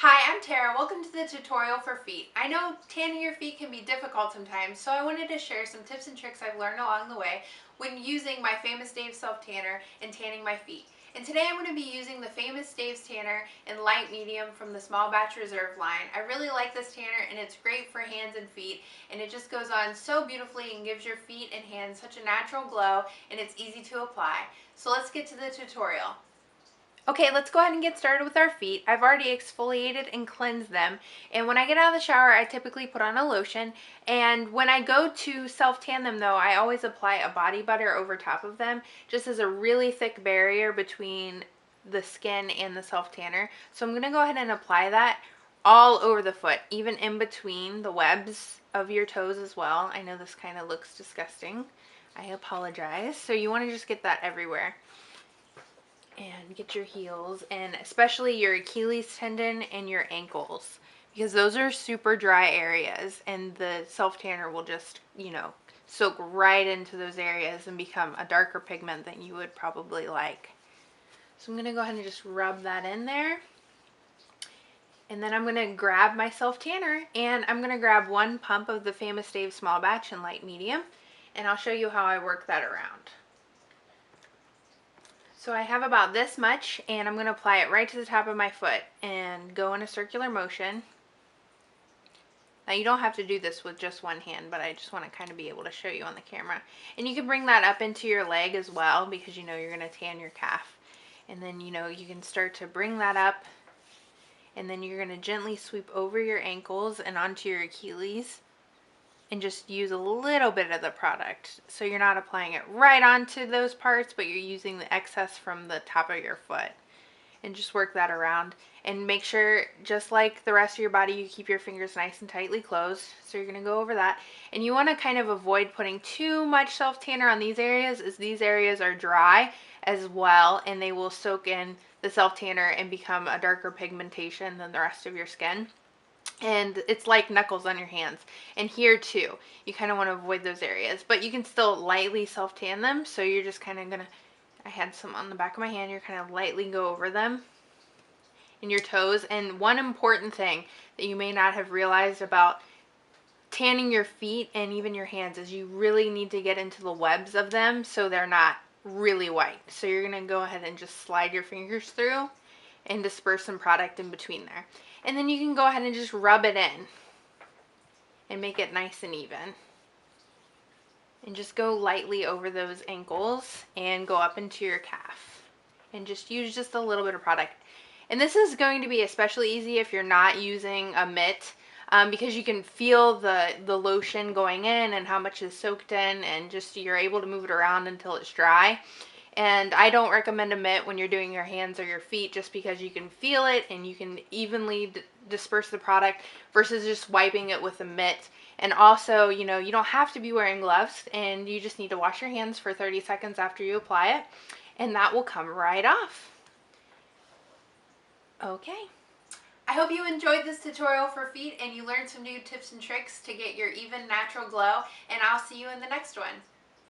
Hi, I'm Tara. Welcome to the tutorial for feet. I know tanning your feet can be difficult sometimes, so I wanted to share some tips and tricks I've learned along the way when using my Famous Dave's self tanner and tanning my feet. And today I'm going to be using the Famous Dave's tanner in light medium from the Small Batch Reserve line. I really like this tanner and it's great for hands and feet, and it just goes on so beautifully and gives your feet and hands such a natural glow, and it's easy to apply. So let's get to the tutorial. Okay, let's go ahead and get started with our feet. I've already exfoliated and cleansed them. And when I get out of the shower, I typically put on a lotion. And when I go to self-tan them though, I always apply a body butter over top of them, just as a really thick barrier between the skin and the self-tanner. So I'm gonna go ahead and apply that all over the foot, even in between the webs of your toes as well. I know this kind of looks disgusting. I apologize. So you wanna just get that everywhere. And get your heels, and especially your Achilles tendon and your ankles, because those are super dry areas, and the self tanner will just, soak right into those areas and become a darker pigment than you would probably like. So I'm going to go ahead and just rub that in there. And then I'm going to grab my self tanner, and I'm going to grab one pump of the Famous Dave Small Batch in light medium, and I'll show you how I work that around. So I have about this much, and I'm going to apply it right to the top of my foot and go in a circular motion. Now you don't have to do this with just one hand, but I just want to kind of be able to show you on the camera. And you can bring that up into your leg as well, because you're going to tan your calf. And then you can start to bring that up, and then you're going to gently sweep over your ankles and onto your Achilles. And just use a little bit of the product. So you're not applying it right onto those parts, but you're using the excess from the top of your foot. And just work that around. And make sure, just like the rest of your body, you keep your fingers nice and tightly closed. So you're going to go over that. And you want to kind of avoid putting too much self-tanner on these areas, as these areas are dry as well. And they will soak in the self-tanner and become a darker pigmentation than the rest of your skin. And it's like knuckles on your hands. And here too, you kind of want to avoid those areas, but you can still lightly self-tan them. So you're just kind of gonna, I had some on the back of my hand, you're kind of lightly go over them in your toes. And one important thing that you may not have realized about tanning your feet and even your hands is you really need to get into the webs of them so they're not really white. So you're gonna go ahead and just slide your fingers through and disperse some product in between there. And then you can go ahead and just rub it in and make it nice and even. And just go lightly over those ankles and go up into your calf. And just use just a little bit of product. And this is going to be especially easy if you're not using a mitt, because you can feel the lotion going in and how much is soaked in, and just you're able to move it around until it's dry. And I don't recommend a mitt when you're doing your hands or your feet, just because you can feel it and you can evenly disperse the product versus just wiping it with a mitt. And also, you don't have to be wearing gloves, and you just need to wash your hands for 30 seconds after you apply it, and that will come right off. Okay. I hope you enjoyed this tutorial for feet and you learned some new tips and tricks to get your even natural glow, and I'll see you in the next one.